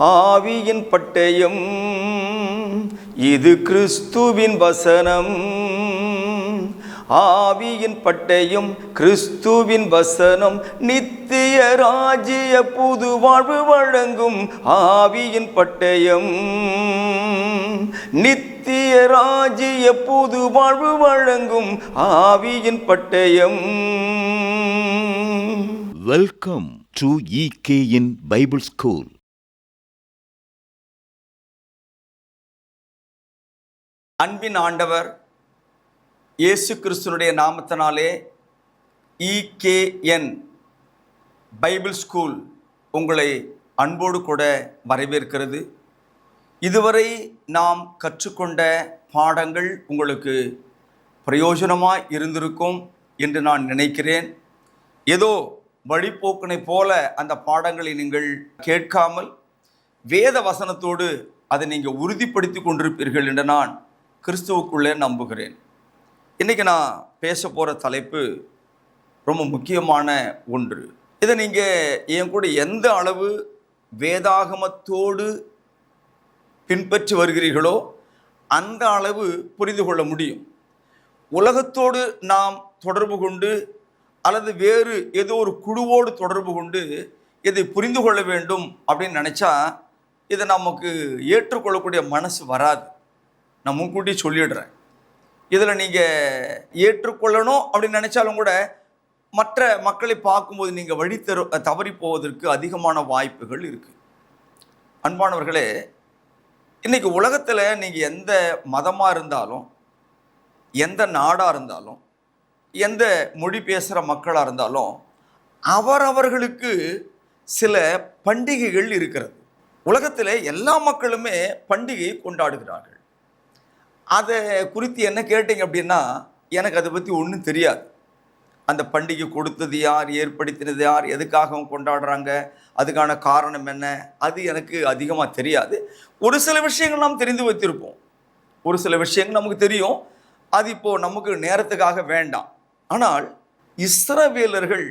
ஆவியின் பட்டயம் இது கிறிஸ்துவின் வசனம். ஆவியின் பட்டயம் கிறிஸ்துவின் வசனம் நித்திய ராஜ்ய புது வாழ்வு வழங்கும். ஆவியின் பட்டயம் நித்திய ராஜ்ய புது வாழ்வு வழங்கும். ஆவியின் பட்டயம். Welcome to EKN Bible school. அன்பின் ஆண்டவர் இயேசு கிறிஸ்துனுடைய நாமத்தினாலே EKN பைபிள் ஸ்கூல் உங்களை அன்போடு கூட வரவேற்கிறது. இதுவரை நாம் கற்றுக்கொண்ட பாடங்கள் உங்களுக்கு பிரயோஜனமாக இருந்திருக்கும் என்று நான் நினைக்கிறேன். ஏதோ வழிபோக்கனை போல அந்த பாடங்களை நீங்கள் கேட்காமல் வேத வசனத்தோடு அதை நீங்கள் உறுதிப்படுத்தி கொண்டிருப்பீர்கள் என்று நான் கிறிஸ்துவுக்குள்ளே நம்புகிறேன். இன்றைக்கி நான் பேச போகிற தலைப்பு ரொம்ப முக்கியமான ஒன்று. இதை நீங்கள் என் கூட எந்த அளவு வேதாகமத்தோடு பின்பற்றி வருகிறீர்களோ அந்த அளவு புரிந்து கொள்ள முடியும். உலகத்தோடு நாம் தொடர்பு கொண்டு அல்லது வேறு ஏதோ ஒரு குழுவோடு தொடர்பு கொண்டு இதை புரிந்து கொள்ள வேண்டும் அப்படின்னு நினச்சா இதை நமக்கு ஏற்றுக்கொள்ளக்கூடிய மனசு வராது. நான் முன்கூட்டி சொல்லிடுறேன். இதில் நீங்கள் ஏற்றுக்கொள்ளணும் அப்படின்னு நினச்சாலும் கூட மற்ற மக்களை பார்க்கும்போது நீங்கள் வழி தவறி போவதற்கு அதிகமான வாய்ப்புகள் இருக்குது. அன்பானவர்களே, இன்றைக்கி உலகத்தில் நீங்கள் எந்த மதமாக இருந்தாலும், எந்த நாடாக இருந்தாலும், எந்த மொழி பேசுகிற மக்களாக இருந்தாலும் அவரவர்களுக்கு சில பண்டிகைகள் இருக்கிறது. உலகத்தில் எல்லா மக்களுமே பண்டிகையை கொண்டாடுகிறார்கள். அதை குறித்து என்ன கேட்டீங்க அப்படின்னா எனக்கு அதை பற்றி ஒன்றும் தெரியாது. அந்த பண்டிகை கொடுத்தது யார், ஏற்படுத்தினது யார், எதுக்காக கொண்டாடுறாங்க, அதுக்கான காரணம் என்ன, அது எனக்கு அதிகமாக தெரியாது. ஒரு சில விஷயங்கள் நாம் தெரிந்து வைத்திருப்போம், ஒரு சில விஷயங்கள் நமக்கு தெரியும். அது இப்போது நமக்கு நேரத்துக்காக வேண்டாம். ஆனால் இஸ்ரவேலர்கள்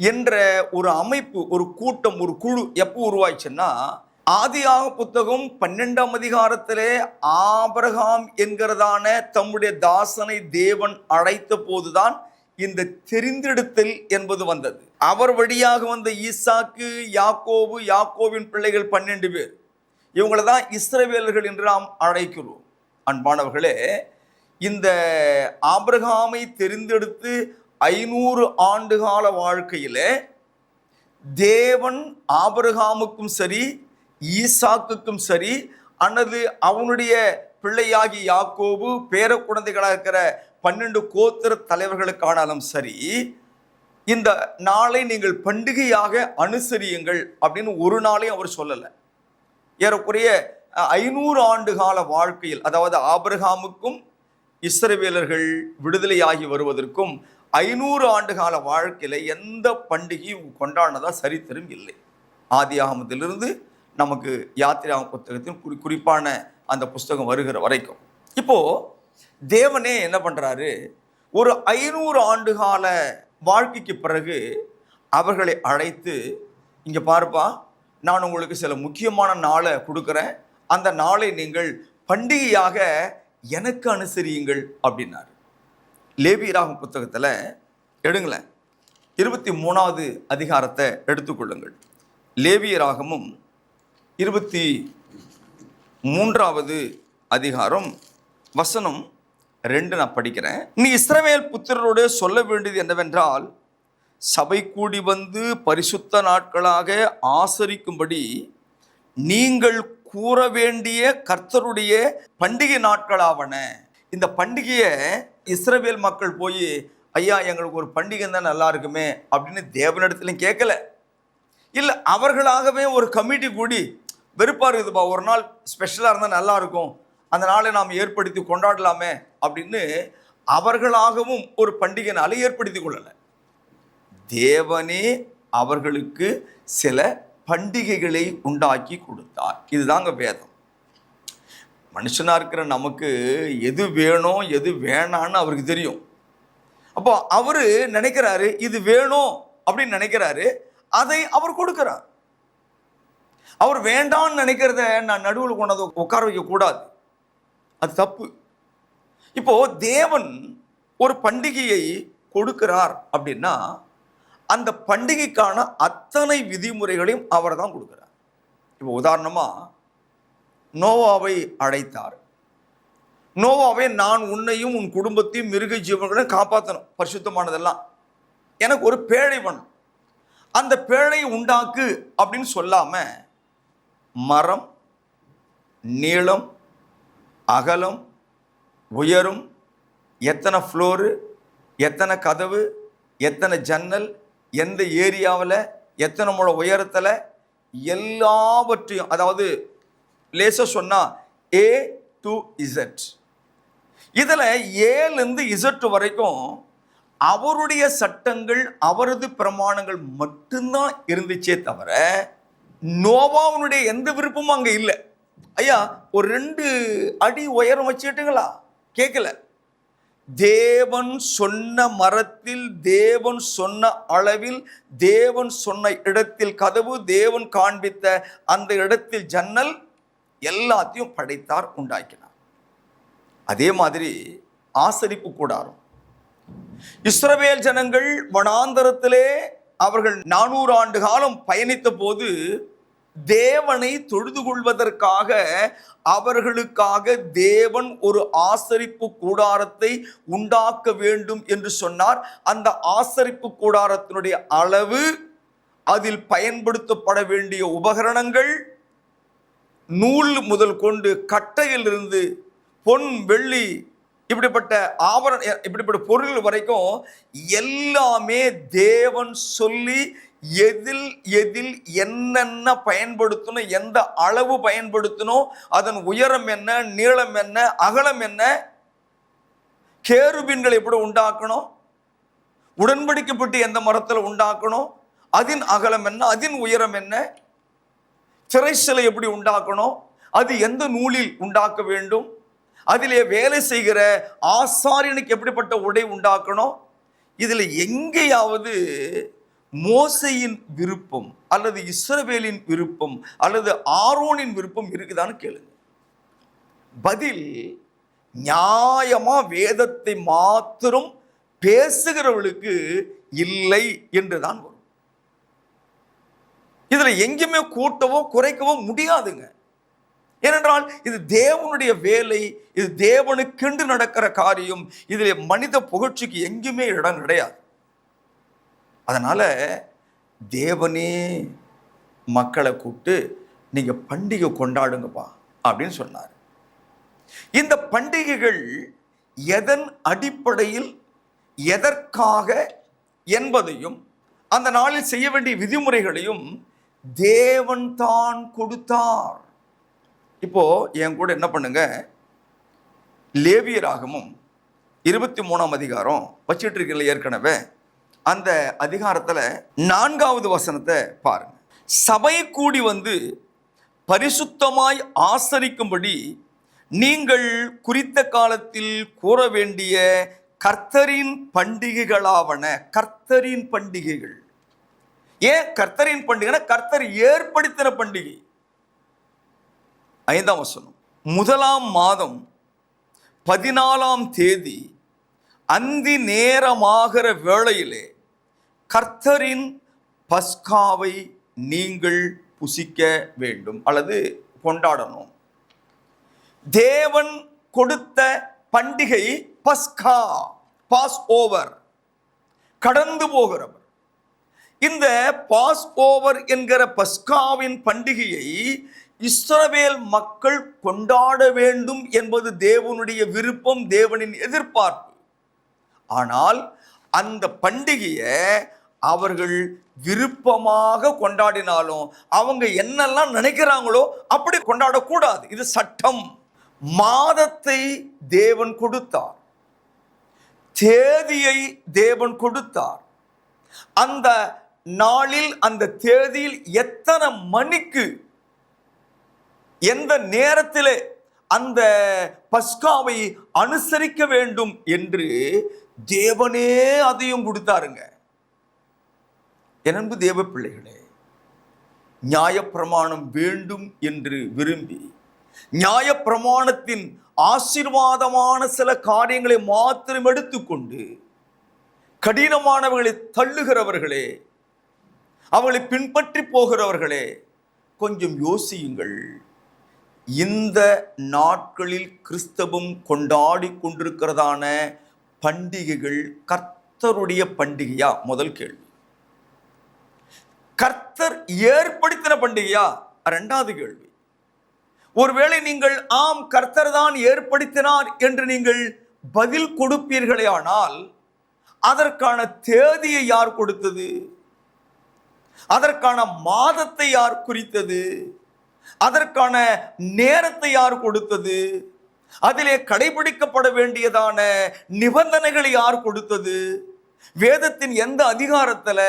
என்ற ஒரு அமைப்பு, ஒரு கூட்டம், ஒரு குழு எப்போ உருவாச்சுன்னா ஆதியாக புத்தகம் 12ஆம் அதிகாரத்திலே ஆபிரகாம் என்கிறதான தம்முடைய தாசனை தேவன் அழைத்த போதுதான் இந்த தெரிந்தெடுத்தல் என்பது வந்தது. அவர் வழியாக வந்த ஈசாக்கு, யாக்கோபு, யாக்கோவின் பிள்ளைகள் 12 பேர், இவங்களை தான் இஸ்ரவேலர்கள் என்று நாம் அழைக்கிறோம். அன்பானவர்களே, இந்த ஆபிரகாமை தெரிந்தெடுத்து 500 ஆண்டுகால வாழ்க்கையிலே தேவன் ஆபிரகாமுக்கும் சரி, ஈசாக்குக்கும் சரி, அல்லது அவனுடைய பிள்ளையாகி யாக்கோபு, பேர குழந்தைகளாக இருக்கிற 12 கோத்திர தலைவர்களுக்கானாலும் சரி, இந்த நாளை நீங்கள் பண்டிகையாக அனுசரியுங்கள் அப்படின்னு ஒரு நாளையும் அவர் சொல்லலை. ஏறக்குறைய 500 ஆண்டு கால வாழ்க்கையில், அதாவது ஆபிரகாமுக்கும் இஸ்ரவேலர்கள் விடுதலையாகி வருவதற்கும் 500 ஆண்டு கால வாழ்க்கையில் எந்த பண்டிகையும் கொண்டாடினதா சரித்திரம் இல்லை. ஆதியாகமத்திலிருந்து நமக்கு யாத்திராகம புத்தகத்தின் குறிப்பான அந்த புஸ்தகம் வருகிற வரைக்கும். இப்போது தேவனே என்ன பண்ணுறாரு, ஒரு 500 ஆண்டு கால வாழ்க்கைக்கு பிறகு அவர்களை அழைத்து, இங்கே பாருப்பா, நான் உங்களுக்கு சில முக்கியமான நாளை கொடுக்குறேன், அந்த நாளை நீங்கள் பண்டிகையாக எனக்கு அனுசரியுங்கள் அப்படின்னாரு. லேவியராகம புத்தகத்தில் எடுங்களேன், 23வது அதிகாரத்தை எடுத்துக்கொள்ளுங்கள். லேவியராகமும் 23வது அதிகாரம் வசனம் 2 நான் படிக்கிறேன். நீ இஸ்ரவேல் புத்திரரோடு சொல்ல வேண்டியது என்னவென்றால், சபை கூடி வந்து பரிசுத்த நாட்களாக ஆசரிக்கும்படி நீங்கள் கூற வேண்டிய கர்த்தருடைய பண்டிகை நாட்களாவன. இந்த பண்டிகையை இஸ்ரவேல் மக்கள் போய், ஐயா எங்களுக்கு ஒரு பண்டிகை தான் நல்லா இருக்குமே அப்படின்னு தேவனிடத்துலையும் கேட்கல. இல்லை, அவர்களாகவே ஒரு கமிட்டி கூடி, வெறுப்பாக இருக்குதுப்பா, ஒரு நாள் ஸ்பெஷலாக இருந்தால் நல்லா இருக்கும், அந்த நாளை நாம் ஏற்படுத்தி கொண்டாடலாமே அப்படின்னு அவர்களாகவும் ஒரு பண்டிகை நாளை ஏற்படுத்தி கொள்ளலை. தேவனே அவர்களுக்கு சில பண்டிகைகளை உண்டாக்கி கொடுத்தார். இதுதாங்க வேதம். மனுஷனாக இருக்கிற நமக்கு எது வேணும் எது வேணான்னு அவருக்கு தெரியும். அப்போ அவர் நினைக்கிறாரு, இது வேணும் அப்படின்னு நினைக்கிறாரு, அதை அவர் கொடுக்கிறார். அவர் வேண்டான்னு நினைக்கிறத நான் நடுவில் கொண்டதை உட்கார வைக்க கூடாது, அது தப்பு. இப்போ தேவன் ஒரு பண்டிகையை கொடுக்கிறார் அப்படின்னா அந்த பண்டிகைக்கான அத்தனை விதிமுறைகளையும் அவர் தான் கொடுக்கிறார். இப்போ உதாரணமா நோவாவை அழைத்தார். நோவாவை, நான் உன்னையும் உன் குடும்பத்தையும் மிருக ஜீவன்களையும் காப்பாற்றணும், பரிசுத்தமானதெல்லாம், எனக்கு ஒரு பேழை வேணும், அந்த பேழையை உண்டாக்கு அப்படின்னு சொல்லாம மரம், நீளம், அகலம், உயரும், எத்தனை ஃப்ளோரு, எத்தனை கதவு, எத்தனை ஜன்னல், எந்த ஏரியாவில், எத்தனை முழ உயரத்தில், எல்லாவற்றையும், அதாவது லேசா சொன்னா A to Z, இதில் ஏலேருந்து இசட் வரைக்கும் அவருடைய சட்டங்கள், அவரது பிரமாணங்கள் மட்டும்தான் இருந்துச்சே தவிர நோவாவுடைய எந்த விருப்பமும் அங்கே இல்லை. ஐயா ஒரு 2 அடி உயரம் வச்சுக்கிட்டுங்களா, கேட்கல. தேவன் சொன்ன மரத்தில், தேவன் சொன்ன அளவில், தேவன் சொன்ன இடத்தில் கதவு, தேவன் காண்பித்த அந்த இடத்தில் ஜன்னல், எல்லாத்தையும் படைத்தார், உண்டாக்கினார். அதே மாதிரி ஆசரிப்பு கூடாரம். இஸ்ரவேல் ஜனங்கள் வனாந்தரத்திலே அவர்கள் 400 ஆண்டு காலம் பயணித்த போது தேவனை தொழுது கொள்வதற்காக அவர்களுக்காக தேவன் ஒரு ஆசரிப்பு கூடாரத்தை உண்டாக்க வேண்டும் என்று சொன்னார். அந்த ஆசரிப்பு கூடாரத்தினுடைய அளவு, அதில் பயன்படுத்தப்பட வேண்டிய உபகரணங்கள், நூல் முதல் கொண்டு கட்டையிலிருந்து பொன், வெள்ளி, இப்படிப்பட்ட இப்படிப்பட்ட பொருள் வரைக்கும் எல்லாமே தேவன் சொல்லி எதில் எதில் என்னென்ன பயன்படுத்தணும், எந்த அளவு பயன்படுத்தணும், அதன் உயரம் என்ன, நீளம் என்ன, அகலம் என்ன, கேருபீன்களை எப்படி உண்டாக்கணும், உடன்படிக்கப்பட்டு எந்த மரத்தில் உண்டாக்கணும், அதன் அகலம் என்ன, அதன் உயரம் என்ன, திரைச்சிலை எப்படி உண்டாக்கணும், அது எந்த நூலில் உண்டாக்க வேண்டும், அதிலே வேலை செய்கிற ஆசாரியனுக்கு எப்படிப்பட்ட உடை உண்டாக்கணும். இதில் எங்கேயாவது மோசையின் விருப்பம் அல்லது இஸ்ரவேலின் விருப்பம் அல்லது ஆரோனின் விருப்பம் இருக்குதான்னு கேளுங்க. பதில், நியாயமா வேதத்தை மாத்திரம் பேசுகிறவர்களுக்கு இல்லை என்றுதான் வரும். இதுல எங்கேயுமே கூட்டவோ குறைக்கவோ முடியாதுங்க. ஏனென்றால் இது தேவனுடைய வேலை, இது தேவனுக்கென்று நடக்கிற காரியம். இதில் மனித புகழ்ச்சிக்கு எங்கேயுமே இடம் கிடையாது. அதனால தேவனே மக்களை கூப்பிட்டு நீங்க பண்டிகை கொண்டாடுங்கப்பா அப்படின்னு சொன்னார். இந்த பண்டிகைகள் எதன் அடிப்படையில், எதற்காக என்பதையும் அந்த நாளில் செய்ய வேண்டிய விதிமுறைகளையும் தேவன் தான் கொடுத்தார். இப்போ என் கூட என்ன பண்ணுங்க, லேவியராகமம் 23ஆம் அதிகாரம் வச்சிட்டு இருக்கீங்களா ஏற்கனவே, அந்த அதிகாரத்தில் 4வது வசனத்தை பாருங்க. சபை கூடி வந்து பரிசுத்தமாய் ஆசரிக்கும்படி நீங்கள் குறித்த காலத்தில் கூற வேண்டிய கர்த்தரின் பண்டிகைகளாவன. கர்த்தரின் பண்டிகைகள். ஏன் கர்த்தரின் பண்டிகைனா கர்த்தர் ஏற்படுத்தின பண்டிகை. 5ஆம் வசனம், 1ஆம் மாதம் 14ஆம் தேதி அந்தி நேரமாகிற வேளையிலே கர்த்தரின் பஸ்காவை நீங்கள் புசிக்க வேண்டும் அல்லது கொண்டாடணும். தேவன் கொடுத்த பண்டிகை பஸ்கா, பாஸ் ஓவர், கடந்து போகிறவர். இந்த பாஸ் ஓவர் என்கிற பஸ்காவின் பண்டிகையை இஸ்ரவேல் மக்கள் கொண்டாட வேண்டும் என்பது தேவனுடைய விருப்பம், தேவனின் எதிர்பார்ப்பு. ஆனால் அந்த பண்டிகையை அவர்கள் விருப்பமாக கொண்டாடினாலும் அவங்க என்னெல்லாம் நினைக்கிறாங்களோ அப்படி கொண்டாடக்கூடாது. இது சட்டம். மாதத்தை தேவன் கொடுத்தார், தேதியை தேவன் கொடுத்தார். அந்த நாளில், அந்த தேதியில் எத்தனை மணிக்கு, எந்த நேரத்திலே அந்த பஸ்காவை அனுசரிக்க வேண்டும் என்று தேவனே அதையும் கொடுத்தாருங்க. என் அன்பு தேவ பிள்ளைகளே, நியாயப்பிரமாணம் வேண்டும் என்று விரும்பி நியாயப்பிரமாணத்தின் ஆசீர்வாதமான சில காரியங்களை மாத்திரம் எடுத்துக்கொண்டு கடினமானவர்களை தள்ளுகிறவர்களே, அவளை பின்பற்றி போகிறவர்களே, கொஞ்சம் யோசியுங்கள். இந்த நாட்களில் கிறிஸ்தவம் கொண்டாடி கொண்டிருக்கிறதான பண்டிகைகள் கர்த்தருடைய பண்டிகையா? முதல் கேள்வி. கர்த்தர் ஏற்படுத்தின பண்டிகையா? இரண்டாவது கேள்வி. ஒருவேளை நீங்கள் ஆம் கர்த்தர் தான் ஏற்படுத்தினார் என்று நீங்கள் பதில் கொடுப்பீர்களே, ஆனால் அதற்கான தேதியை யார் கொடுத்தது? அதற்கான மாதத்தை யார் குறித்தது? அதற்கான நேரத்தை யார் கொடுத்தது? அதிலே கடைபிடிக்கப்பட வேண்டியதான நிபந்தனைகளை யார் கொடுத்தது? வேதத்தின் எந்த அதிகாரத்தில்,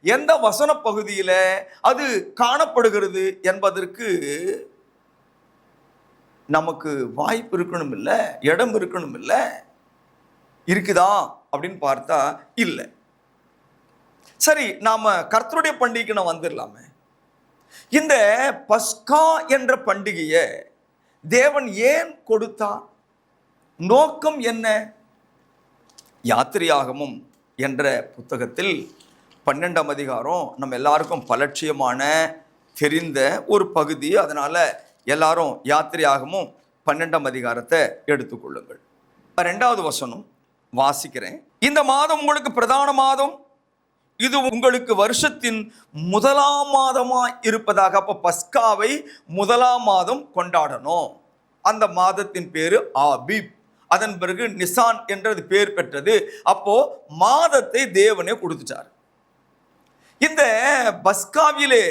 எந்த வசன பகுதியில் அது காணப்படுகிறது என்பதற்கு நமக்கு வாய்ப்பு இருக்கணும் இல்லை, இடம் இருக்கணும் இல்லை. இருக்குதா அப்படின்னு பார்த்தா இல்லை. சரி, நாம கர்த்தருடைய பண்டிகைக்கு நான் வந்துடலாமே. இந்த பஸ்கா என்ற பண்டிகையை தேவன் ஏன் கொடுத்தார்? நோக்கம் என்ன? யாத்திரையாகமம் என்ற புத்தகத்தில் 12ஆம் அதிகாரம் நம்ம எல்லாருக்கும் பலட்சியமான தெரிந்த ஒரு பகுதி. அதனால எல்லாரும் யாத்திரையாகமும் 12ஆம் அதிகாரத்தை எடுத்துக்கொள்ளுங்கள். 2வது வசனம் வாசிக்கிறேன். இந்த மாதம் உங்களுக்கு பிரதான மாதம், இது உங்களுக்கு வருஷத்தின் முதலாம் மாதமாய் இருப்பதாக. அப்ப பஸ்காவை முதலாம் மாதம் கொண்டாடணும். அந்த மாதத்தின் பேரு ஆபீப். அதன் பிறகு நிசான் என்றது பேர் பெற்றது. அப்போ மாதத்தை தேவனே கொடுத்துட்டார். இந்த பஸ்காவிலே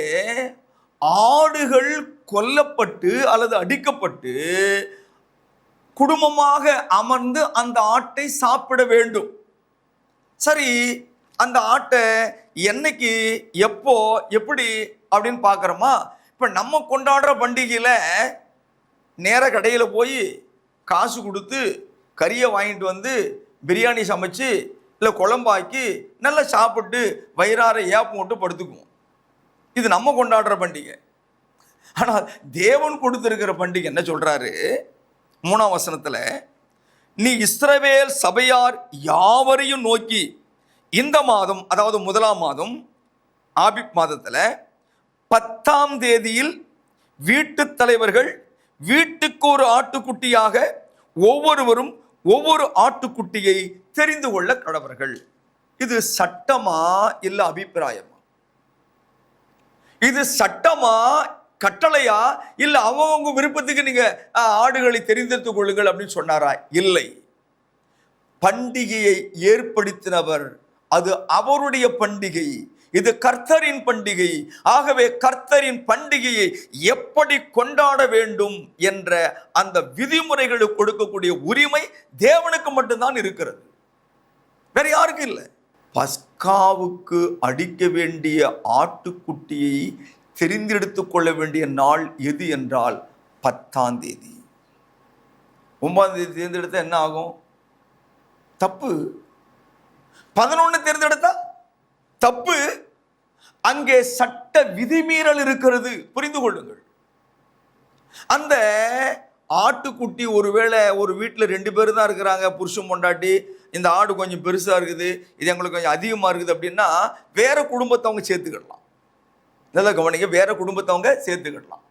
ஆடுகள் கொல்லப்பட்டு அல்லது அடிக்கப்பட்டு குடும்பமாக அமர்ந்து அந்த ஆட்டை சாப்பிட வேண்டும். சரி, அந்த ஆட்டை என்னைக்கு, எப்போ, எப்படி அப்படின்னு பார்க்குறோமா? இப்போ நம்ம கொண்டாடுற பண்டிகையில் நேர கடையில் போய் காசு கொடுத்து கறியை வாங்கிட்டு வந்து பிரியாணி சமைச்சு இல்லை குழம்பாக்கி நல்லா சாப்பிட்டு வயிறார ஏப்பம் போட்டு படுத்துக்குவோம். இது நம்ம கொண்டாடுற பண்டிகை. ஆனால் தேவன் கொடுத்திருக்கிற பண்டிகை என்ன சொல்றாரு? 3ஆம் வசனத்தில், நீ இஸ்ரவேல் சபையார் யாவரையும் நோக்கி இந்த மாதம், அதாவது முதலாம் மாதம் ஆபிப் மாதத்தில் 10ஆம் தேதியில் வீட்டு தலைவர்கள் வீட்டுக்கு ஒரு ஆட்டுக்குட்டியாக ஒவ்வொருவரும் ஒவ்வொரு ஆட்டுக்குட்டியை தெரிந்து கொள்ள கடவர்கள். இது சட்டமா இல்ல அபிப்பிராயமா? இது சட்டமா கட்டளையா இல்ல அவங்க விருப்பத்துக்கு நீங்க ஆடுகளை தெரிந்தெடுத்துக் கொள்ளுங்கள் அப்படின்னு சொன்னாரா? இல்லை. பண்டிகையை ஏற்படுத்தினவர், அது அவருடைய பண்டிகை, இது கர்த்தரின் பண்டிகை. ஆகவே கர்த்தரின் பண்டிகையை எப்படி கொண்டாட வேண்டும் என்ற அந்த விதிமுறைகளுக்கு கொடுக்கக்கூடிய உரிமை தேவனுக்கு மட்டும்தான் இருக்கிறது, வேற யாருக்கும் இல்லை. பஸ்காவுக்கு அடிக்க வேண்டிய ஆட்டுக்குட்டியை தெரிந்தெடுத்துக் கொள்ள வேண்டிய நாள் எது என்றால் 10ஆம் தேதி. 9ஆம் தேதி தேர்ந்தெடுத்தா என்ன ஆகும்? தப்பு. 11 தேர்ந்தெடுத்தா தப்பு. அங்கே சட்ட விதிமீறல் இருக்கிறது, புரிந்து கொள்ளுங்கள். அந்த ஆட்டுக்குட்டி, ஒருவேளை ஒரு வீட்டில் 2 பேர் தான் இருக்கிறாங்க, புருஷன் பொண்டாட்டி, இந்த ஆடு கொஞ்சம் பெருசாக இருக்குது, இது எங்களுக்கு கொஞ்சம் அதிகமாக இருக்குது அப்படின்னா வேற குடும்பத்தவங்க சேர்த்துக்கிடலாம். நல்லா கவனிங்க, வேற குடும்பத்தவங்க சேர்த்துக்கிடலாம்.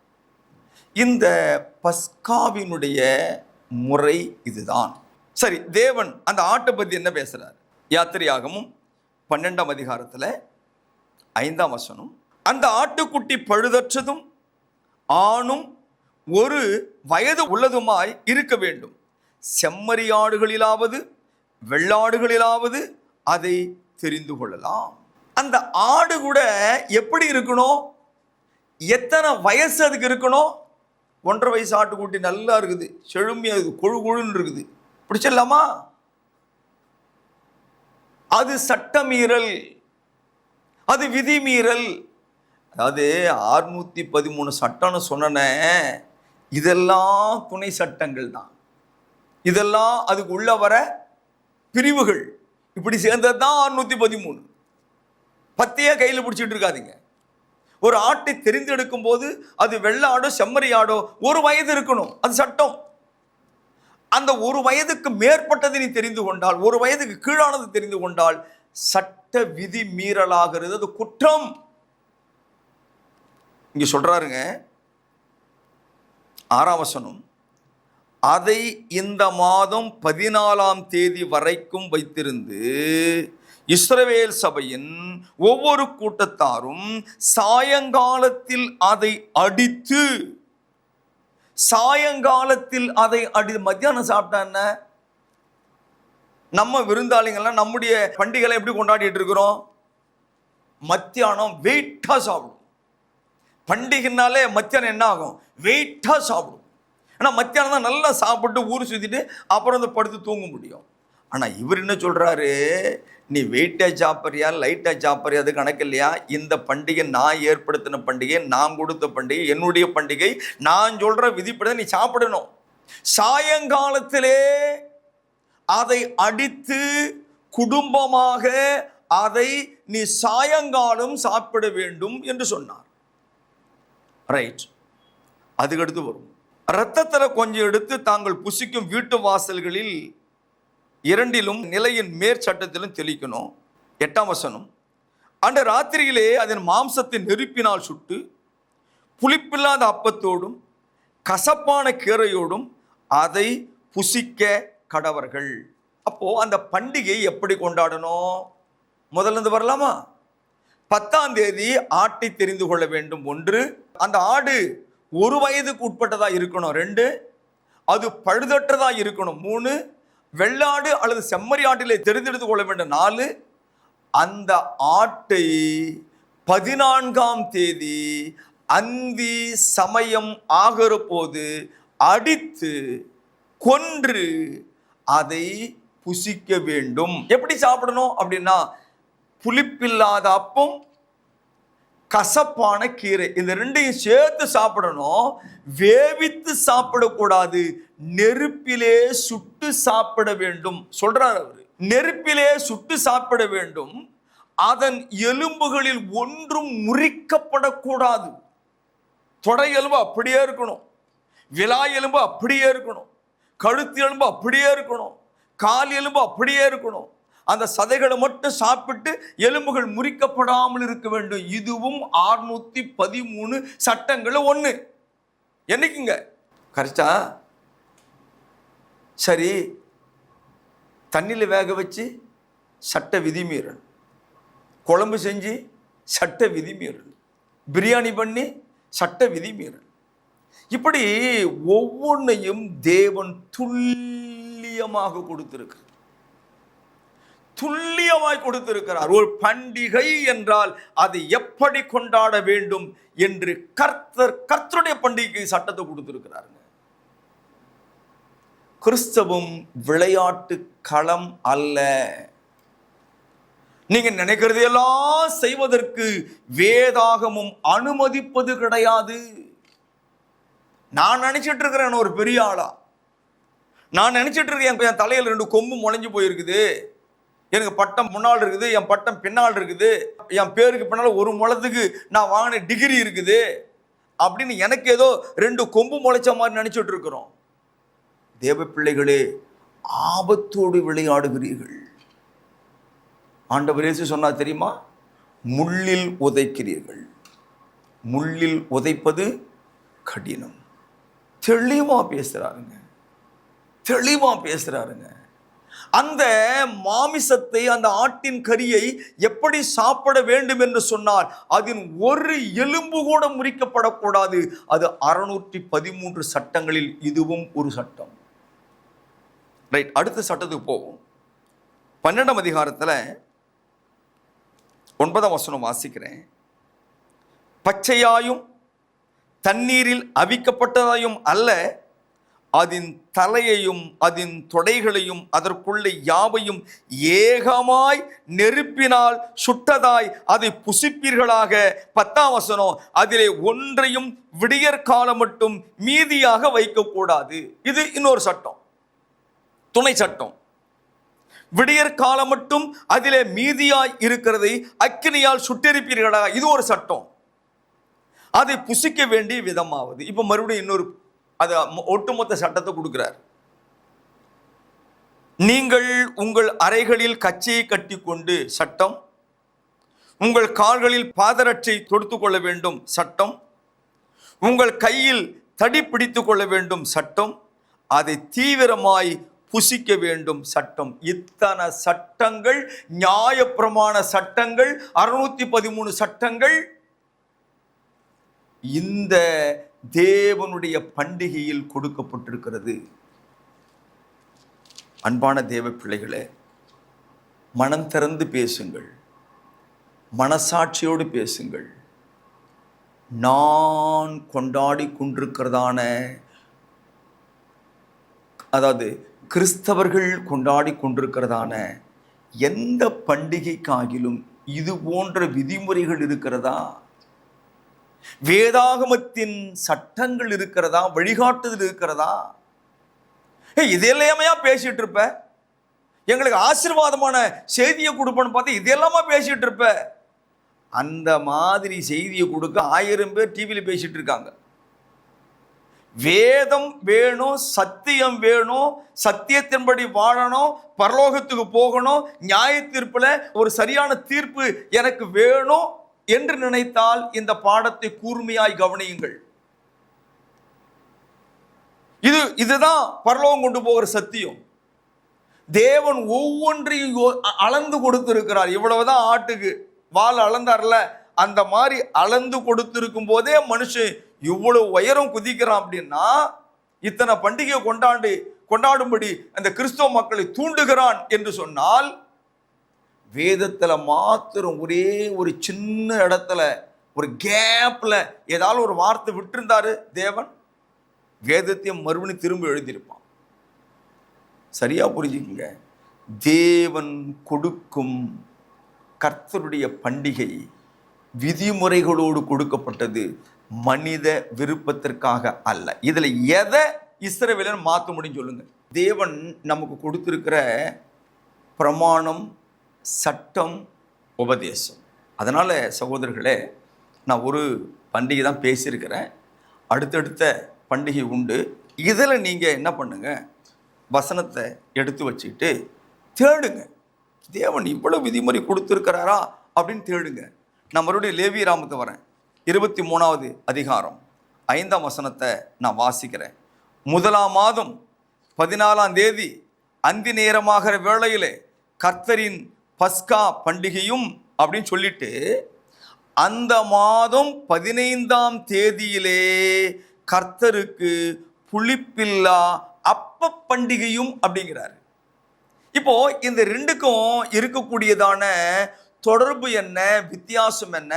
இந்த பஸ்காவினுடைய முறை இதுதான். சரி, தேவன் அந்த ஆட்டை பற்றி என்ன பேசுகிறார்? யாத்திரையாகமும் 12ஆம் அதிகாரத்தில் 5ஆம் வசனம், அந்த ஆட்டுக்குட்டி பழுதற்றதும் ஆணும் ஒரு வயது உள்ளதுமாய் இருக்க வேண்டும். செம்மறியாடுகளிலாவது வெள்ளாடுகளிலாவது அதை தெரிந்து கொள்ளலாம். அந்த ஆடு கூட எப்படி இருக்கணும்? எத்தனை வயசு அதுக்கு இருக்கணும்? 1.5 வயசு ஆட்டுக்குட்டி நல்லா இருக்குது, செழுமையா இருக்குது, கொழு கொழுன்னு இருக்குது, பிடிச்சிடலாமா? அது சட்டமீறல், அது விதிமீறல். அதாவது 613 சட்டம்னு சொன்னனே, இதெல்லாம் துணை சட்டங்கள் தான். இதெல்லாம் அதுக்கு உள்ள வர பிரிவுகள். இப்படி சேர்ந்தது தான் 613. 10 கையில் பிடிச்சிட்டு இருக்காதீங்க. ஒரு ஆட்டை தெரிந்தெடுக்கும் போது அது வெள்ளாடோ செம்மறியாடோ 1 வயது இருக்கணும், அது சட்டம். அந்த 1 வயதுக்கு மேற்பட்டதை நீ தெரிந்து கொண்டால், 1 வயதுக்கு கீழானது தெரிந்து கொண்டால் சட்ட விதி மீறலாகிறது, அது குற்றம். இங்க சொல்றாருங்க 6ஆம் வசனம், அதை இந்த மாதம் 14ஆம் தேதி வரைக்கும் வைத்திருந்து இஸ்ரவேல் சபையின் ஒவ்வொரு கூட்டத்தாரும் சாயங்காலத்தில் அதை அடித்து, சாயங்காலத்தில் அதை மத்தியானம் சாப்பிட்டா என்ன? நம்ம விருந்தாளிகள்லாம் நம்முடைய பண்டிகைகளை எப்படி கொண்டாடிட்டு இருக்கிறோம்? மத்தியானம் வெயிட்டா சாப்பிடும். பண்டிகைனாலே மத்தியானம் என்ன ஆகும்? வெயிட்டா சாப்பிடும். ஆனா மத்தியானம் தான் நல்லா சாப்பிட்டு ஊர் சுத்திட்டு அப்புறம் வந்து படுத்து தூங்க முடியும். ஆனா இவர் என்ன சொல்றாரு, நீ வெயிட்டா சாப்பிட்றியா லைட்டா சாப்பிட்றியா அது கணக்கு இல்லையா. இந்த பண்டிகை நான் ஏற்படுத்தின பண்டிகை, நான் கொடுத்த பண்டிகை, என்னுடைய பண்டிகை, நான் சொல்ற விதிப்படி நீ சாப்பிடணும். சாயங்காலத்திலே அதை அடித்து குடும்பமாக அதை நீ சாயங்காலம் சாப்பிட வேண்டும் என்று சொன்னார். ரைட். அதுக்கடுத்து வரும், இரத்தத்தில் கொஞ்சம் எடுத்து தாங்கள் புசிக்கும் வீட்டு வாசல்களில் 2லும் நிலையின் மேற்சட்டத்திலும் தெளிக்கணும். 8ஆம் வசனம், அன்று ராத்திரியிலே அதன் மாம்சத்தை நெருப்பினால் சுட்டு புளிப்பில்லாத அப்பத்தோடும் கசப்பான கீரையோடும் அதை புசிக்க கடவர்கள். அப்போ அந்த பண்டிகை எப்படி கொண்டாடணும்? முதல்ல இருந்து வரலாமா? 10ஆம் தேதி ஆட்டை தெரிந்து கொள்ள வேண்டும். 1, அந்த ஆடு 1 வயதுக்கு உட்பட்டதா இருக்கணும். 2, அது பழுதற்றதா இருக்கணும். 3, வெள்ளாடு அல்லது செம்மறி ஆட்டிலே தெரிந்தெடுத்து கொள்ள வேண்டும். 4, அந்த ஆட்டை 14ஆம் தேதி அந்தி சமயம் ஆகிற போது அடித்து கொன்று அதை புசிக்க வேண்டும். எப்படி சாப்பிடணும் அப்படின்னா, புளிப்பில்லாத அப்பம், கசப்பான கீரை, இந்த 2ஐயும் சேர்த்து சாப்பிடணும். வேவித்து சாப்பிடக்கூடாது, நெருப்பிலே சுட்டு சாப்பிட வேண்டும் சொல்றார் அவர். நெருப்பிலே சுட்டு சாப்பிட வேண்டும். அதன் எலும்புகளில் ஒன்றும் முறிக்கப்படக்கூடாது. தொடை எலும்பு அப்படியே இருக்கணும், விலா எலும்பு அப்படியே இருக்கணும், கழுத்து எலும்பு அப்படியே இருக்கணும், கால் எலும்பு அப்படியே இருக்கணும். அந்த சதைகளை மட்டும் சாப்பிட்டு எலும்புகள் முறிக்கப்படாமல் இருக்க வேண்டும். இதுவும் 613 சட்டங்கள் 1. என்னைக்குங்க கரெக்டா? சரி, தண்ணியில் வேக வச்சு சட்ட விதிமீறல், குழம்பு செஞ்சு சட்ட விதிமீறல், பிரியாணி பண்ணி சட்ட விதிமீறல். இப்படி ஒவ்வொன்றையும் தேவன் துல்லியமாக கொடுத்திருக்கிறார், துல்லியமாய் கொடுத்திருக்கிறார். ஒரு பண்டிகை என்றால் அதை எப்படி கொண்டாட வேண்டும் என்று கர்த்தருடைய பண்டிகை சட்டத்தை கொடுத்திருக்கிறாருங்க. கிறிஸ்தவம் விளையாட்டு களம் அல்ல. நீங்க நினைக்கிறதையெல்லாம் செய்வதற்கு வேதாகமும் அனுமதிப்பது கிடையாது. நான் நினைச்சிட்டு இருக்கிறேன் ஒரு பெரிய ஆளா, நான் நினைச்சிட்டு இருக்கேன் என் தலையில் 2 கொம்பு முளைஞ்சு போயிருக்குது, எனக்கு பட்டம் முன்னால் இருக்குது, என் பட்டம் பின்னால் இருக்குது, என் பேருக்கு பின்னால் 1 முழத்துக்கு நான் வாங்கின டிகிரி இருக்குது அப்படின்னு எனக்கு ஏதோ 2 கொம்பு முளைச்ச மாதிரி நினைச்சிட்டு இருக்கிறோம். தேவ பிள்ளைகளே, ஆபத்தோடு விளையாடுகிறீர்கள். ஆண்டவர் இயேசு சொன்னா தெரியுமா? முள்ளில் உதைக்கிறீர்கள், முள்ளில் உதைப்பது கடினம். தெளிவா பேசுறாருங்க, தெளிவா பேசுறாருங்க. அந்த மாமிசத்தை, அந்த ஆட்டின் கரியை எப்படி சாப்பிட வேண்டும் என்று சொன்னால் அதன் 1 எலும்பு கூட முறிக்கப்படக்கூடாது. அது 613 சட்டங்களில் இதுவும் ஒரு சட்டம். ரைட். அடுத்த சட்டத்துக்கு போவோம். 12ஆம் அதிகாரத்தில் 9ஆம் வசனம் வாசிக்கிறேன். பச்சையாயும் தண்ணீரில் அவிக்கப்பட்டதாயும் அல்ல, அதன் தலையையும் அதன் தொடைகளையும் அதற்குள்ள யாவையும் ஏகமாய் நெருப்பினால் சுட்டதாய் அதை புசிப்பீர்களாக. 10ஆம் வசனம், அதிலே ஒன்றையும் விடியற்காலம் மட்டும் மீதியாக வைக்கக்கூடாது. இது இன்னொரு சட்டம், துணை சட்டம். விடியற்காலம் மட்டும் அதிலே மீதியாய் இருக்கிறதை அக்கினியால் சுட்டெரிப்பீர்களாக, இது ஒரு சட்டம். அதை புசிக்க வேண்டிய விதமாவது. இப்ப மறுபடியும் இன்னொரு அது ஒட்டுமொத்த சட்டத்தை கொடுக்கிறார். நீங்கள் உங்கள் அறைகளில் கச்சையை கட்டி கொண்டு சட்டம், உங்கள் கால்களில் பாதரட்சை தொடுத்துக் கொள்ள வேண்டும் சட்டம், உங்கள் கையில் தடி பிடித்துக் கொள்ள வேண்டும் சட்டம், அதை தீவிரமாய் புசிக்க வேண்டும் சட்டம். இத்தனை சட்டங்கள், நியாயப்பிரமாண சட்டங்கள், 613 சட்டங்கள் இந்த தேவனுடைய பண்டிகையில் கொடுக்கப்பட்டிருக்கிறது. அன்பான தேவ பிள்ளைகளே, மனம் திறந்து பேசுங்கள், மனசாட்சியோடு பேசுங்கள். நான் கொண்டாடி கொண்டிருக்கிறதான, அதாவது கிறிஸ்தவர்கள் கொண்டாடி கொண்டிருக்கிறதான எந்த பண்டிகைக்காகிலும் இது போன்ற விதிமுறைகள் இருக்கிறதா? வேதாகமத்தின் சட்டங்கள் இருக்கிறதா? வழிகாட்டுதல் இருக்கிறதா? இதெல்லாமையா பேசிட்டு இருப்ப, எங்களுக்கு ஆசீர்வாதமான செய்தியை கொடுப்பேன்னு பார்த்தா இதெல்லாமா பேசிட்டு இருப்ப. அந்த மாதிரி செய்தியை கொடுக்க 1000 பேர் டிவியில் பேசிட்டு இருக்காங்க. வேதம் வேணும், சத்தியம் வேணும், சத்தியத்தின்படி வாழணும், பரலோகத்துக்கு போகணும், நியாய தீர்ப்புல ஒரு சரியான தீர்ப்பு எனக்கு வேணும் என்று நினைத்தால் இந்த பாடத்தை கூர்மையாய் கவனியுங்கள். இதுதான் பரலோகம் கொண்டு போகிற சத்தியம். தேவன் ஒவ்வொன்றையும் அளந்து கொடுத்திருக்கிறார். இவ்வளவுதான் ஆட்டுக்கு வால் அளந்தார்ல, அந்த மாதிரி அளந்து கொடுத்திருக்கும் போதே மனுஷன் இவ்வளவு உயரம் குதிக்கிறான். அப்படின்னா இத்தனை பண்டிகை கொண்டாடும்படி அந்த கிறிஸ்தவ மக்களை தூண்டுகிறான் என்று சொன்னால், வேதத்துல மாத்திரம் ஒரே ஒரு சின்ன இடத்துல ஒரு கேப்ல ஏதாவது ஒரு வார்த்தை விட்டிருந்தாரு தேவன், வேதத்தையும் மறுபடியும் திரும்ப எழுதியிருப்பான். சரியா புரிஞ்சுக்குங்க. தேவன் கொடுக்கும் கர்த்தருடைய பண்டிகை விதிமுறைகளோடு கொடுக்கப்பட்டது, மனித விருப்பத்திற்காக அல்ல. இதுல எதை இஸ்ரவேலன் மாற்ற முடியும் சொல்லுங்க? தேவன் நமக்கு கொடுத்திருக்கிற பிரமாணம், சட்டம், உபதேசம். அதனால சகோதரர்களே, நான் ஒரு பண்டிகை தான் பேசியிருக்கிறேன், அடுத்தடுத்த பண்டிகை உண்டு. இதில் நீங்கள் என்ன பண்ணுங்க, வசனத்தை எடுத்து வச்சுக்கிட்டு தேடுங்க. தேவன் இவ்வளவு விதிமுறை கொடுத்துருக்கிறாரா அப்படின்னு தேடுங்க. நான் மறுபடியும் லேவி ராமத்தை வரேன். 23வது அதிகாரம் 5ஆம் வசனத்தை நான் வாசிக்கிறேன். 1ஆம் மாதம் 14ஆம் தேதி அந்தி நேரமாகிற வேளையிலே கர்த்தரின் பஸ்கா பண்டிகையும் அப்படின்னு சொல்லிட்டு, அந்த மாதம் 15ஆம் தேதியிலே கர்த்தருக்கு புளிப்பில்லா அப்ப பண்டிகையும் அப்படிங்கிறார். இப்போ இந்த ரெண்டுக்கும் இருக்கக்கூடியதான தொடர்பு என்ன, வித்தியாசம் என்ன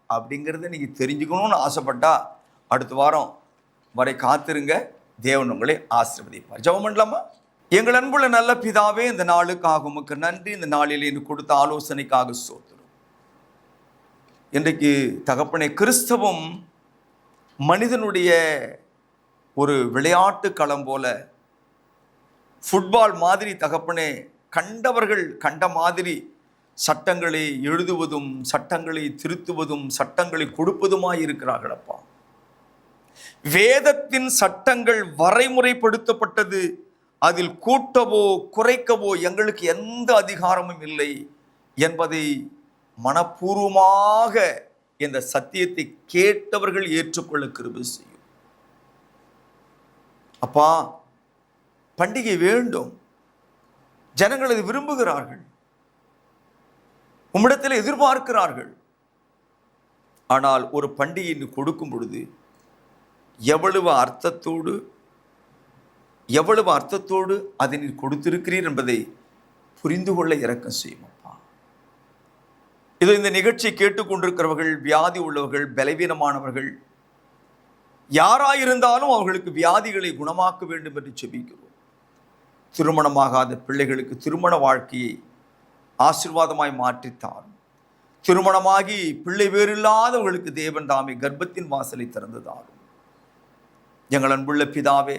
அப்படிங்கிறத நீங்க தெரிஞ்சுக்கணும்னு ஆசைப்பட்டா அடுத்த வாரம் வரை காத்திருங்க. தேவன் உங்களை ஆசீர்வதிப்பார். ஜெபம் பண்ணலாமா? எங்கள் அன்புள்ள நல்ல பிதாவே, இந்த நாளுக்காக உமக்கு நன்றி. இந்த நாளில் எனக்கு கொடுத்த ஆலோசனைக்காக ஸ்தோத்திரம். இன்றைக்கு தகப்பனே, கிறிஸ்தவம் மனிதனுடைய ஒரு விளையாட்டு களம் போல, ஃபுட்பால் மாதிரி தகப்பனே, கண்டவர்கள் கண்ட மாதிரி சட்டங்களை எழுதுவதும் சட்டங்களை திருத்துவதும் சட்டங்களை கொடுப்பதுமாய் இருக்கிறார்களப்பா. வேதத்தின் சட்டங்கள் வரைமுறைப்படுத்தப்பட்டது, அதில் கூட்டவோ குறைக்கவோ எங்களுக்கு எந்த அதிகாரமும் இல்லை என்பதை மனப்பூர்வமாக இந்த சத்தியத்தை கேட்டவர்கள் ஏற்றுக்கொள்ள கிருபை செய்யும். அப்பா, பண்டிகை வேண்டும், ஜனங்கள் அதை விரும்புகிறார்கள், உம்மிடத்தில் எதிர்பார்க்கிறார்கள். ஆனால் ஒரு பண்டிகை கொடுக்கும் பொழுது எவ்வளவு அர்த்தத்தோடு அதை நீர் கொடுத்திருக்கிறீர் என்பதை புரிந்து கொள்ள இரக்கம் செய்யும் அப்பா. இதோ இந்த நிகழ்ச்சியை கேட்டுக்கொண்டிருக்கிறவர்கள், வியாதி உள்ளவர்கள், பலவீனமானவர்கள் யாராயிருந்தாலும் அவர்களுக்கு வியாதிகளை குணமாக்க வேண்டும் என்று செபிக்கிறோம். திருமணமாகாத பிள்ளைகளுக்கு திருமண வாழ்க்கையை ஆசீர்வாதமாய் மாற்றித்தாரும். திருமணமாகி பிள்ளை வேறில்லாதவர்களுக்கு தேவன் தாமே கர்ப்பத்தின் வாசலை திறந்துதாரும். எங்கள் அன்புள்ள பிதாவே,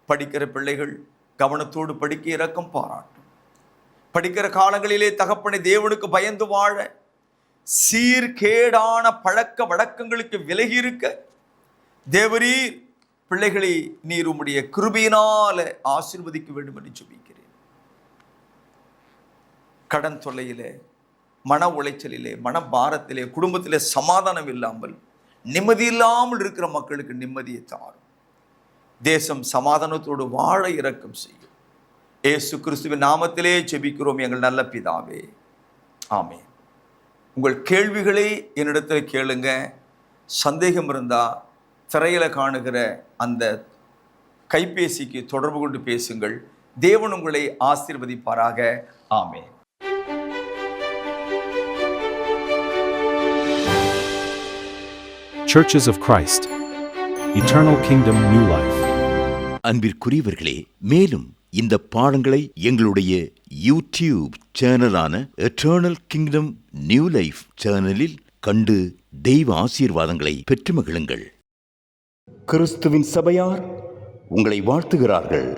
படிக்கிற பிள்ளைகள் கவனத்தோடு படிக்க இரக்கம் பாராட்டும். படிக்கிற காலங்களிலே தகப்பனை தேவனுக்கு பயந்து வாழ சீர்கேடான பழக்க வழக்கங்களுக்கு விலகி இருக்க தேவரீர் பிள்ளைகளை நீர் உம்முடைய கிருபையினால ஆசீர்வதிக்க வேண்டும் என்று ஜெபிக்கிறேன். கடன் தொல்லையிலே, மன உளைச்சலிலே, மன பாரத்திலே, குடும்பத்திலே சமாதானம் இல்லாமல் நிம்மதி இல்லாமல் இருக்கிற மக்களுக்கு நிம்மதியை தாரும். தேசம் சமாதானத்தோடு வாழ இரக்கம் செய்யும். இயேசு கிறிஸ்துவின் நாமத்திலே ஜெபிக்கிறோம் எங்கள் நல்ல பிதாவே, ஆமென். உங்கள் கேள்விகளை என்னிடத்தில் கேளுங்க. சந்தேகம் இருந்தால் திரையில காணுகிற அந்த கைபேசிக்கு தொடர்பு கொண்டு பேசுங்கள். தேவன் உங்களை ஆசீர்வதிப்பாராக. ஆமென். Churches of Christ, Eternal Kingdom, New Life. அன்பிற்குரியவர்களே, மேலும் இந்த பாடங்களை எங்களுடைய யூடியூப் சேனலான எட்டர்னல் கிங்டம் நியூ லைஃப் சேனலில் கண்டு தெய்வ ஆசீர்வாதங்களை பெற்று மகிழுங்கள். கிறிஸ்துவின் சபையார் உங்களை வாழ்த்துகிறார்கள்.